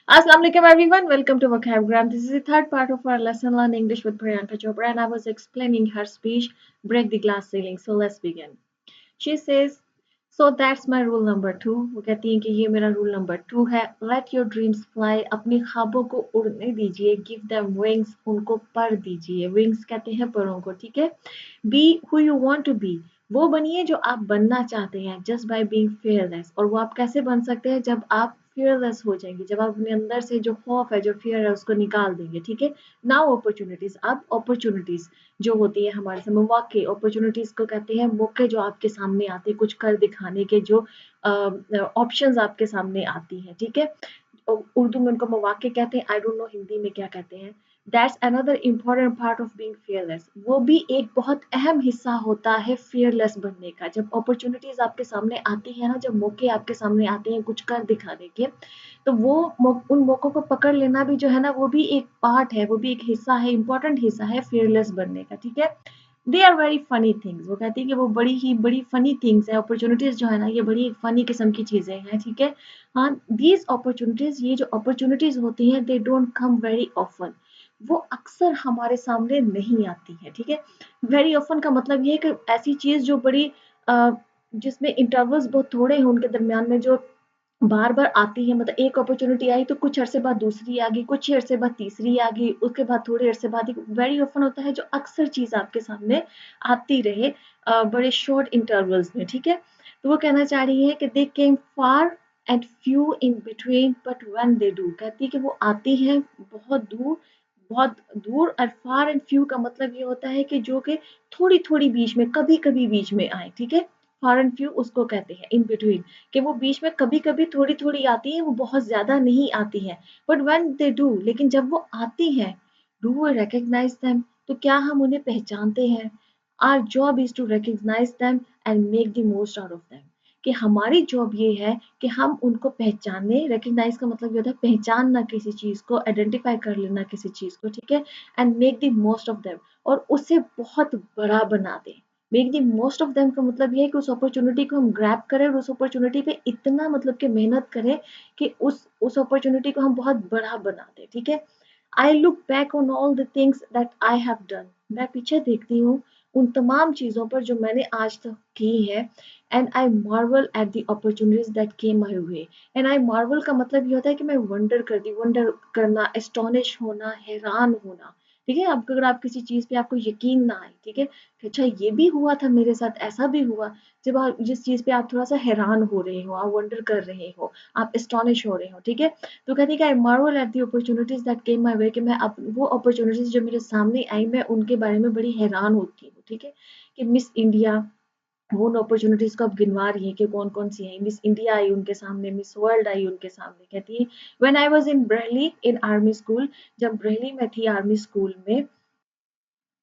Assalamu alaikum everyone. Welcome to Vocabgram. This is the third part of our lesson Learn English with Priyanka Chopra and I was explaining her speech Break the Glass Ceiling. So let's begin. She says, so that's my rule number 2. वो कहती हैं कि ये मेरा rule number 2 है. Let your dreams fly. अपने ख्वाबों को उड़ने दीजिए. Give them wings. उनको पर दीजिए. Wings कहते हैं परों को, ठीक है? Be who you want to be. वो बनिए जो आप बनना चाहते हैं. Just by being fearless. और वो आप कैसे बन सकते हैं जब आप fearless हो जाएंगे, जब आप अपने अंदर से जो खौफ है, जो fear है, उसको निकाल देंगे, ठीक है? Now opportunities. अब opportunities जो होती है हमारे सामने, मौके, अपॉर्चुनिटीज को कहते हैं मौके जो आपके सामने आते हैं कुछ कर दिखाने के, जो ऑप्शंस आपके सामने आती हैं, ठीक है? उर्दू में उनको मौके कहते हैं, आई डोंट नो हिंदी में क्या कहते हैं। That's another important part of being fearless. वो भी एक बहुत अहम हिस्सा होता है फियरलेस बनने का। जब अपॉर्चुनिटीज आपके सामने आती है ना, जब मौके आपके सामने आते हैं कुछ कर दिखाने के, तो वो उन मौकों को पकड़ लेना भी जो है ना, वो भी एक पार्ट है, वो भी एक हिस्सा है, इम्पोर्टेंट हिस्सा है फियरलेस बनने का, ठीक है? They are very funny things. वो कहती है कि वो बड़ी फनी थिंग्स है, अपॉर्चुनिटीज जो है ना, ये बड़ी फनी किस्म की चीजें हैं, ठीक है? हाँ, दीज अपॉर्चुनिटीज, ये जो अपॉर्चुनिटीज होती हैं, they don't come very often. वो अक्सर हमारे सामने नहीं आती है, ठीक है? वेरी ऑफन का मतलब ये है कि ऐसी चीज जो बड़ी जिसमें इंटरवल्स बहुत थोड़े हैं उनके दरमियान में, जो बार बार आती है, मतलब एक अपॉर्चुनिटी आई तो कुछ अरसे बाद दूसरी आ गई, कुछ ही अरसे बाद तीसरी आ गई, उसके बाद थोड़े अरसे बाद वेरी ऑफन होता है जो अक्सर चीज आपके सामने आती रहे बड़े शॉर्ट इंटरवल्स में, ठीक है? तो वो कहना चाह रही है कि they came far and few in between but when they do. कहती है कि वो आती है बहुत दूर, और फार एंड फ्यू का मतलब ये होता है कि जो कि थोड़ी थोड़ी बीच में, कभी कभी बीच में आए, ठीक है? फार एंड फ्यू उसको कहते हैं इन बिटवीन, कि वो बीच में कभी-कभी थोड़ी-थोड़ी आती है, वो बहुत ज़्यादा नहीं आती है। बट व्हेन दे डू, लेकिन जब वो आती हैं, डू वी रिकॉग्नाइज़ देम, तो क्या हम उन्हें पहचानते हैं? Our job is to recognise them and make the most out of them. कि हमारी जॉब ये है कि हम उनको पहचाने। रिकॉग्नाइज़ का मतलब ये होता है पहचानना किसी चीज़ को, आइडेंटिफ़ाई कर लेना किसी चीज़ को, ठीक है? And make the most of them, और उसे बहुत बड़ा बना दें। Make the most of them का मतलब ये है कि उस अपॉर्चुनिटी को हम ग्रैब करें और उस अपॉर्चुनिटी पे इतना मतलब कि मेहनत करें कि उस अपॉर्चुनिटी को हम बहुत बड़ा बना दें, ठीक है? I look back on all the things that I have done. मैं पीछे देखती हूँ उन तमाम चीज़ों पर जो मैंने आज तक की है। And I marvel at the opportunities that came my way. And I Marvel का मतलब ये होता है कि मैं वंडर करती, वंडर करना, एस्टोनिश होना, हैरान होना, ठीक है? अब अगर आप किसी चीज़ पे आपको यकीन ना आए, ठीक है? कि अच्छा ये भी हुआ था मेरे साथ, ऐसा भी हुआ। जब आप जिस चीज़ पे आप थोड़ा-सा हैरान हो रहे हो, आप वंडर कर रहे हो, आप एस्टोनिश हो रहे हो, ठीक है? तो कहती है कि I marvel at the opportunities that came my way, कि मैं अब वो अपॉर्चुनिटीज़ जो मेरे सामने आई, मैं उनके बारे में बड़ी हैरान होती हूँ, ठीक है? कि मिस इंडिया, वो उन अपॉर्चुनिटीज़ को अब गिनवा रही है कि कौन-कौन सी हैं। मिस इंडिया आई उनके सामने, मिस वर्ल्ड आई उनके सामने। कहती है when I was in Bareilly in army school, जब ब्रेली में थी आर्मी स्कूल में,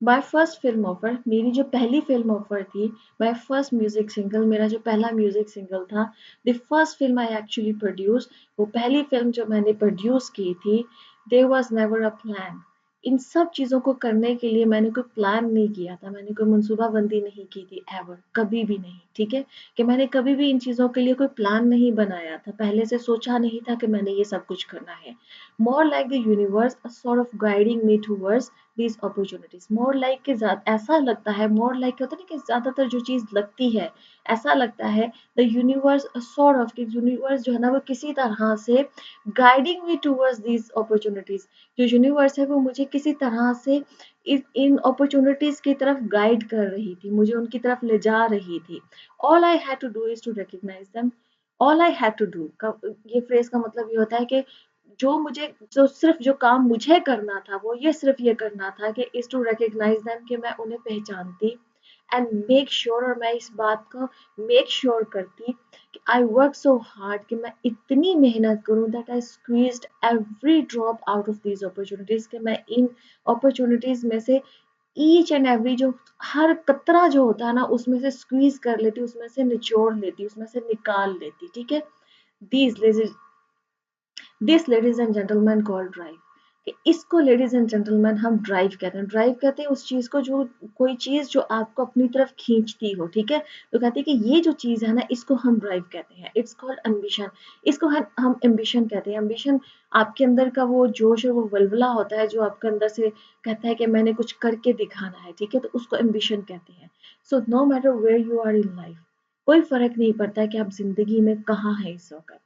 माय फर्स्ट फ़िल्म ऑफ़र, मेरी जो पहली फ़िल्म ऑफ़र थी, माय फर्स्ट म्यूज़िक सिंगल, मेरा जो पहला म्यूज़िक सिंगल था, the first film I actually produced, वो पहली फ़िल्म जो मैंने प्रोड्यूस की थी, there was never a plan. इन सब चीज़ों को करने के लिए मैंने कोई प्लान नहीं किया था, मैंने कोई मनसूबाबंदी नहीं की थी एवर, कभी भी नहीं, ठीक है? कि मैंने कभी भी इन चीज़ों के लिए कोई प्लान नहीं बनाया था, पहले से सोचा नहीं था कि मैंने ये सब कुछ करना है। More like the universe sort of guiding me towards these opportunities, more like कि ऐसा लगता है, more like होता है ना कि ज़्यादातर जो चीज़ लगती है, ऐसा लगता है the universe sort of, कि यूनिवर्स जो है ना वो किसी तरह से guiding me towards these opportunities, जो यूनिवर्स है वो मुझे किसी तरह से इन अपॉर्चुनिटीज की तरफ गाइड कर रही थी, मुझे उनकी तरफ ले जा रही थी। all I had to do is to recognize them, all I had to do का ये फ्रेज का मतलब ये होता है कि जो सिर्फ जो काम मुझे करना था, वो ये सिर्फ ये करना था कि इज़ टू रिकॉग्नाइज़ देम, कि मैं उन्हें पहचानती एंड मेक श्योर, और मैं इस बात को मेक श्योर करती कि आई वर्क सो हार्ड, कि मैं इतनी मेहनत करूँ that I squeezed every drop out of these opportunities, कि मैं इन अपॉर्चुनिटीज़ में से ईच एंड एवरी, जो हर कतरा जो होता है ना, उसमें से स्क्वीज़ कर लेती, उसमें से निचोड़ लेती, उसमें से निकाल लेती, ठीक है? These this ladies and gentleman called drive. कि इसको लेडीज एंड जेंटलमैन हम ड्राइव कहते हैं। ड्राइव कहते हैं उस चीज को जो, कोई चीज जो आपको अपनी तरफ खींचती हो, ठीक है। तो कहते हैं कि ये जो चीज है ना, इसको हम ड्राइव कहते हैं। It's called ambition. इसको हम एम्बिशन कहते हैं। एम्बिशन आपके अंदर का वो जोश और वो वल्वला होता है जो आपके अंदर से कहता है कि मैंने कुछ करके दिखाना है, ठीक है। तो उसको एम्बिशन कहते हैं। So no matter where you are in life, कोई फर्क नहीं पड़ता है कि आप जिंदगी में कहाँ हैं इस वक्त।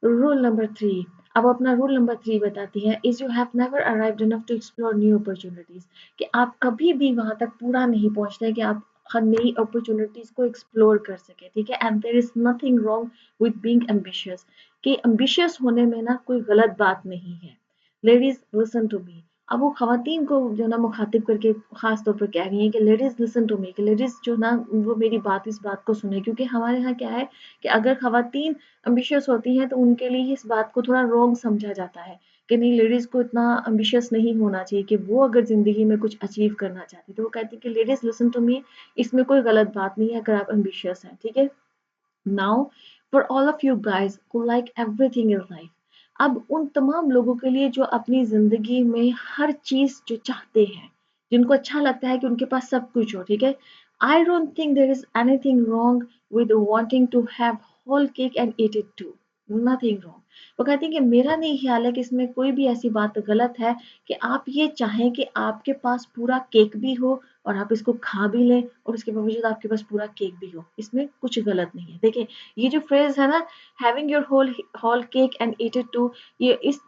रूल नंबर थ्री, अब अपना रूल नंबर थ्री बताती है, is you have never arrived enough to explore new opportunities. कि आप कभी भी वहां तक पूरा नहीं पहुंचते कि आप हर नई अपॉर्चुनिटीज को एक्सप्लोर कर सके, ठीक है। And there is nothing wrong with being ambitious. कि एम्बिशियस होने में ना कोई गलत बात नहीं है। Ladies listen to me. अब वो खवातीन को जो ना मुखातिब करके खास तौर पर कह रही हैं कि लेडीज लिसन टू मी, कि लेडीज जो ना वो मेरी बात, इस बात को सुने। क्योंकि हमारे यहाँ क्या है कि अगर खवातीन एम्बिशियस होती हैं तो उनके लिए इस बात को थोड़ा रॉन्ग समझा जाता है कि नहीं, लेडीज को इतना एम्बिशियस नहीं होना चाहिए कि वो अगर जिंदगी में कुछ अचीव करना चाहती। तो वो कहती है कि लेडीज लिसन टू मी, इसमें कोई गलत बात नहीं है अगर आप एम्बिशियस हैं, ठीक है। Now for all of you guys who like everything in life, अब उन तमाम लोगों के लिए जो अपनी जिंदगी में हर चीज जो चाहते हैं, जिनको अच्छा लगता है कि उनके पास सब कुछ हो, ठीक है। I don't think there is anything wrong with wanting to have whole cake and eat it too. Nothing wrong. वो कहती है कि मेरा नहीं ख्याल है कि इसमें कोई भी ऐसी बात गलत है कि आप ये चाहें कि आपके पास पूरा केक भी हो और आप इसको खा भी लें और उसके बावजूद आपके पास पूरा केक भी हो। इसमें कुछ गलत नहीं है। देखिए, ये जो फ्रेज है ना, having your whole whole cake and eat it too, ये इस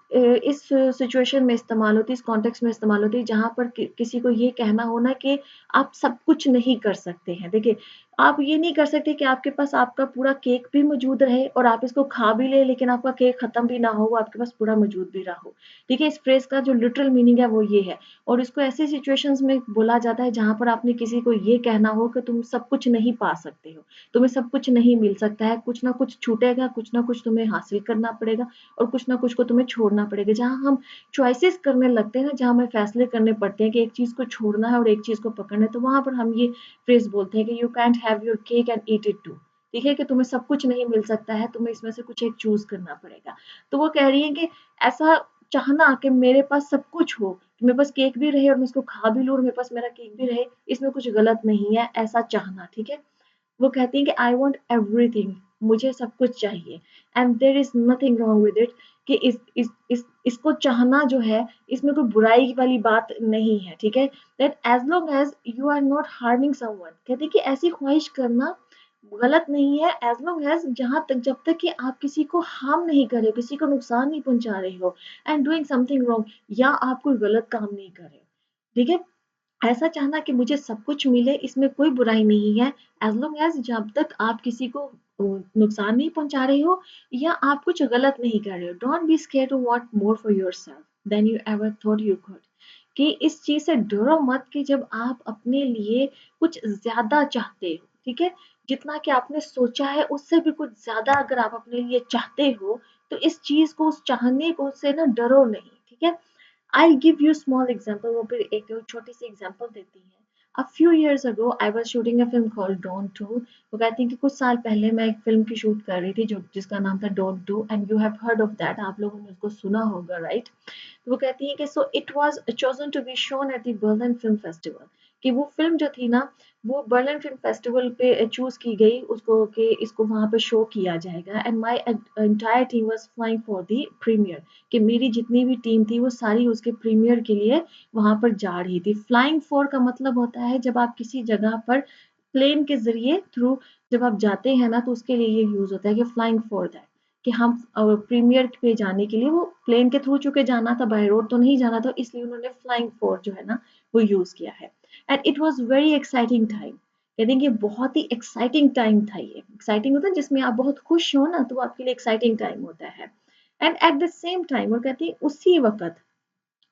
सिचुएशन में इस्तेमाल होती है, इस कॉन्टेक्स्ट में इस्तेमाल होती है जहां पर किसी को ये कहना हो ना कि आप सब कुछ नहीं कर सकते हैं। देखिए, आप ये नहीं कर सकते कि आपके पास आपका पूरा केक भी मौजूद रहे और आप इसको खा भी ले, लेकिन आपका केक खत्म भी ना हो, वो आपके पास पूरा मौजूद भी रहा हो, ठीक है। इस फ्रेज का जो लिटरल मीनिंग है वो ये है। और इसको ऐसी सिचुएशंस में बोला जाता है जहां पर आपने किसी को ये कहना हो कि तुम सब कुछ नहीं पा सकते हो, तुम्हें सब कुछ नहीं मिल सकता है, कुछ ना कुछ छूटेगा, कुछ ना कुछ तुम्हें हासिल करना पड़ेगा और कुछ ना कुछ को तुम्हें छोड़ना पड़ेगा। जहां हम चॉइसेस करने लगते हैं ना, जहां हमें फैसले करने पड़ते हैं कि एक चीज को छोड़ना है और एक चीज को पकड़ना है, तो वहां पर हम ये फ्रेज बोलते हैं कि you can't have your cake and eat it too. ठीक है, कि तुम्हें सब कुछ नहीं मिल सकता है, तुम्हें इसमें से कुछ एक चूज करना पड़ेगा। तो वो कह रही है कि ऐसा चाहना कि मेरे पास सब कुछ हो, कि मेरे पास केक भी रहे और मैं इसको खा भी लूँ और मेरे पास मेरा केक भी रहे, इसमें कुछ गलत नहीं है ऐसा चाहना, ठीक है। वो कहती हैं कि आई वॉन्ट एवरीथिंग, मुझे सब कुछ चाहिए, and there is nothing wrong with it, कि इसको चाहना जो है, इसमें कोई बुराई वाली बात नहीं है, ठीक है। That as long as you are not harming someone, कहते हैं कि ऐसी ख्वाहिश करना गलत नहीं है, एज लॉन्ग एज जहां तक, जब तक कि आप किसी को हार्म नहीं कर रहे हो, किसी को नुकसान नहीं पहुंचा रहे हो, एंड डूइंग समथिंग रॉन्ग, या आप कोई गलत काम नहीं कर रहे हो, ठीक है। ऐसा चाहना कि मुझे सब कुछ मिले, इसमें कोई बुराई नहीं है, एज लॉन्ग एज जब तक आप किसी को नुकसान नहीं पहुंचा रहे हो या आप कुछ गलत नहीं कर रहे हो। Don't be scared to want more for yourself than you ever thought you could, कि इस चीज से डरो मत कि जब आप अपने लिए कुछ ज्यादा चाहते हो, ठीक है, जितना कि आपने सोचा है उससे भी कुछ ज्यादा अगर आप अपने लिए चाहते हो, तो इस चीज को, उस चाहने को से ना डरो नहीं, ठीक है। I'll give you small example, वो फिर एक छोटी सी एग्जांपल देती हैं। A few years ago, I was shooting a film called Dawn 2। वो कहती हैं कि कुछ साल पहले मैं एक फिल्म की शूट कर रही थी जो जिसका नाम था Dawn 2, and you have heard of that, आप लोगों ने उसको सुना होगा, राइट। तो वो कहती है कि so it was chosen to be shown at the Berlin film festival, कि वो फिल्म जो थी ना, वो बर्लिन फिल्म फेस्टिवल पे चूज की गई उसको, कि इसको वहां पे शो किया जाएगा। And my entire team was flying for the premiere, कि मेरी जितनी भी टीम थी वो सारी उसके प्रीमियर के लिए वहां पर जा रही थी। फ्लाइंग फॉर का मतलब होता है जब आप किसी जगह पर प्लेन के जरिए थ्रू जब आप जाते हैं ना, तो उसके लिए ये यूज होता है कि फ्लाइंग फॉर दैट, कि हम प्रीमियर पे जाने के लिए वो प्लेन के थ्रू चुके जाना था, बाय रोड तो नहीं जाना था, इसलिए उन्होंने फ्लाइंग फॉर जो है ना वो यूज किया है। And it was very exciting time, कहते हैं कि बहुत ही एक्साइटिंग टाइम था। ये एक्साइटिंग होता है जिसमें आप बहुत खुश हो ना, तो वो आपके लिए एक्साइटिंग टाइम होता है। And at the same time, और कहती है उसी वक्त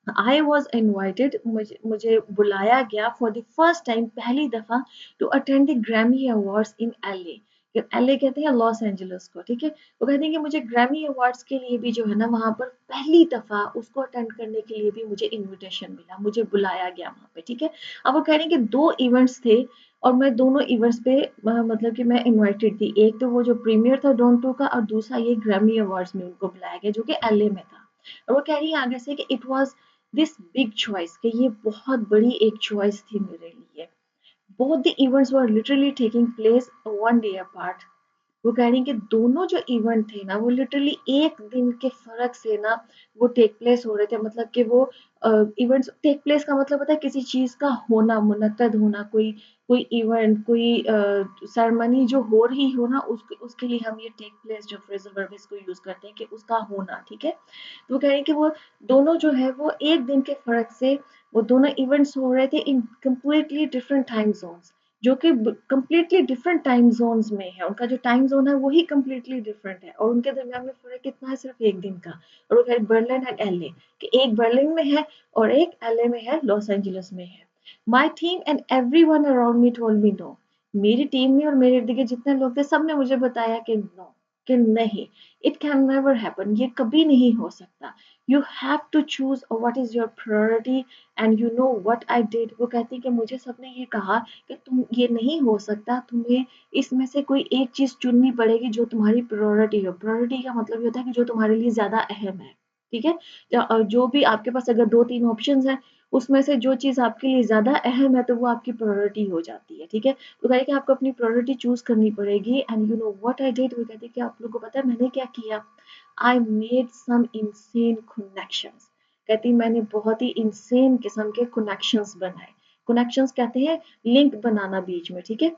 आई वॉज इन्वाइटेड, मुझे बुलाया गया फॉर द फर्स्ट टाइम, पहली दफा, to attend the Grammy awards in LA. LA कहते हैं लॉस एंजलिस को, ठीक है। वो कहते हैं कि मुझे ग्रैमी अवार्ड्स के लिए भी जो है ना वहां पर पहली दफा उसको अटेंड करने के लिए भी मुझे इनविटेशन मिला, मुझे बुलाया गया वहां पे, ठीक है। अब वो कह रहे हैं कि दो इवेंट्स थे और मैं दोनों इवेंट्स पे मतलब कि मैं इनवाइटेड थी। एक तो वो जो प्रीमियर था डॉन 2 का, और दूसरा ये ग्रैमी अवार्ड्स में उनको बुलाया गया जो कि एलए में था। और वो कह रही है आगे से कि it was this big choice, कि ये बहुत बड़ी एक चॉइस थी मेरे लिए। Both the events were literally taking place one day apart. वो कह रही हैं कि दोनों जो इवेंट थे ना वो लिटरली एक दिन के फर्क से ना वो टेक प्लेस हो रहे थे। मतलब कि वो इवेंट्स टेक प्लेस का मतलब होता है किसी चीज का होना, मुनक्कद होना, कोई कोई इवेंट, कोई सेरेमनी जो हो रही हो ना, उसके लिए हम ये टेक प्लेस जो फ्रेजल वर्ब इसको यूज करते हैं कि उसका होना, ठीक है। तो वो कह रहे हैं कि वो दोनों जो है वो एक दिन के फर्क से वो दोनों इवेंट्स हो रहे थे in completely different time zones, जो कि कम्प्लीटली डिफरेंट टाइम जोन्स में है। उनका जो टाइम जोन है वही कम्प्लीटली डिफरेंट है और उनके दरमियान में फर्क कितना है, सिर्फ एक दिन का। और वो है बर्लिन एंड एलए, कि एक बर्लिन में है और एक एलए में है, लॉस एंजलिस में है। My team and every one around me told me know. मेरी टीम ने और मेरे इर्द गिर्द जितने लोग थे सब ने मुझे बताया कि नो, कि नहीं, इट कैन नेवर हैपन, ये कभी नहीं हो सकता। You have to choose what is your priority and you know what I did. वो कहती कि मुझे सबने ये कहा कि तुम, ये नहीं हो सकता, तुम्हें इसमें से कोई एक चीज चुननी पड़ेगी जो तुम्हारी प्रायोरिटी हो। प्रायोरिटी का मतलब ये होता है कि जो तुम्हारे लिए ज्यादा अहम है, ठीक है। जो भी आपके पास अगर दो तीन ऑप्शंस हैं, उसमें से जो चीज आपके लिए ज्यादा अहम है तो वो आपकी प्रायोरिटी हो जाती है, ठीक है। तो कहे कि आपको अपनी प्रायोरिटी चूज करनी पड़ेगी and you know what I did. वो कहते कि आप लोगों को पता है मैंने क्या किया, I made some insane connections. कहती मैंने बहुत ही इंसेन किस्म के कनेक्शंस बनाए। कनेक्शंस कहते हैं लिंक बनाना बीच में, ठीक है।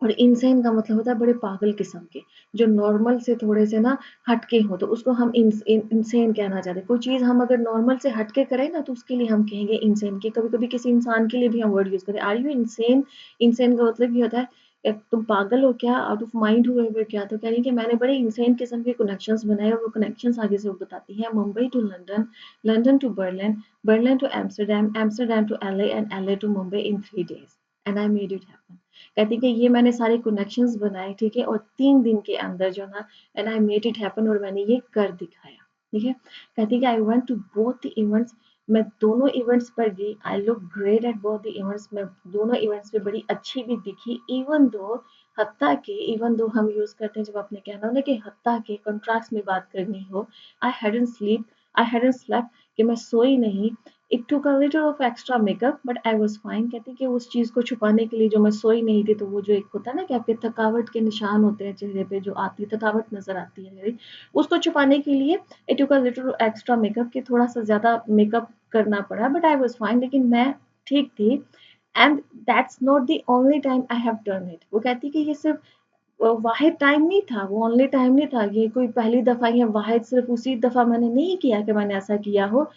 और इनसेन का मतलब होता है बड़े पागल किस्म के, जो नॉर्मल से थोड़े से ना हटके हो तो उसको हम इनसेन कहना चाहते हैं। कोई चीज़ हम अगर नॉर्मल से हटके करें ना तो उसके लिए हम कहेंगे इनसेन। के कभी कभी किसी इंसान के लिए भी हम वर्ड यूज करें, आर यू इनसेन। इनसेन का मतलब ये होता है कि तुम पागल हो क्या, आउट ऑफ माइंड हुए हुए क्या। तो कह रही है कि मैंने बड़े इंसेन किस्म के कनेक्शंस बनाए और वो कनेक्शंस आगे से वो बताती है, Mumbai to London, London to Berlin, Berlin to Amsterdam, Amsterdam to LA and LA to Mumbai in 3 days and I made it happen. कहती कि ये मैंने सारे कनेक्शंस बनाए, ठीक है, और 3 दिन के अंदर जो ना and I made it happen, और मैंने ये कर दिखाया, ठीक है। कहती कि I went to both the events, मैं दोनों इवेंट्स पर गई, I look great at both the events, मैं दोनों इवेंट्स पे बड़ी अच्छी भी दिखी। इवन दो, हत्ता के, इवन दो हम यूज करते हैं जब आपने कहना हो ना कि हत्ता के कॉन्ट्रैक्ट्स में बात करनी हो, I hadn't sleep, I hadn't slept, कि मैं सोई नहीं। It took a little of extra makeup but I was fine. कहती कि उस चीज़ को छुपाने के लिए जो मैं सोई नहीं थी, तो वो जो एक होता है ना कि आपके थकावट के निशान होते हैं चेहरे पे, जो आती है थकावट नजर आती है मेरी, उसको छुपाने के लिए it took a little extra makeup, कि थोड़ा सा ज्यादा मेकअप करना पड़ा, बट आई वाज फाइन, लेकिन मैं ठीक थी। And that's not the only time I have done it. वो कहती कि ये सिर्फ वाहिद टाइम नहीं था, वो ओनली टाइम नहीं था, ये कोई पहली दफा या वाहिद सिर्फ उसी दफा मैंने नहीं किया कि मैंने ऐसा किया हो।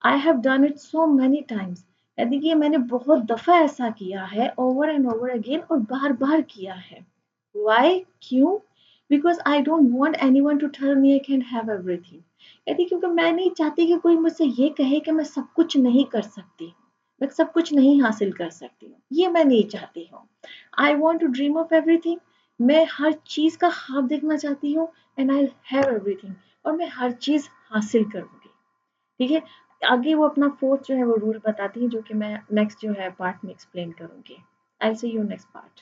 I have done it so many times. कहती कि मैंने बहुत दफा ऐसा किया है, ओवर एंड ओवर अगेन, और बार बार किया है। वाई, क्यों? Because I don't want anyone to tell me I can have everything. कहती क्योंकि मैं नहीं चाहती कि कोई मुझसे ये कहे कि मैं सब कुछ नहीं कर सकती हूँ, मैं सब कुछ नहीं हासिल कर सकती हूँ, ये मैं नहीं चाहती हूँ। I want to dream of everything, मैं हर चीज का ख्वाब देखना चाहती हूँ, एंड आई हैव एवरीथिंग, और मैं हर चीज हासिल करूंगी, ठीक है। आगे वो अपना फोर्थ जो है वो रूल बताती है, जो कि मैं नेक्स्ट जो है पार्ट में एक्सप्लेन करूंगी। आई सी यू नेक्स्ट पार्ट।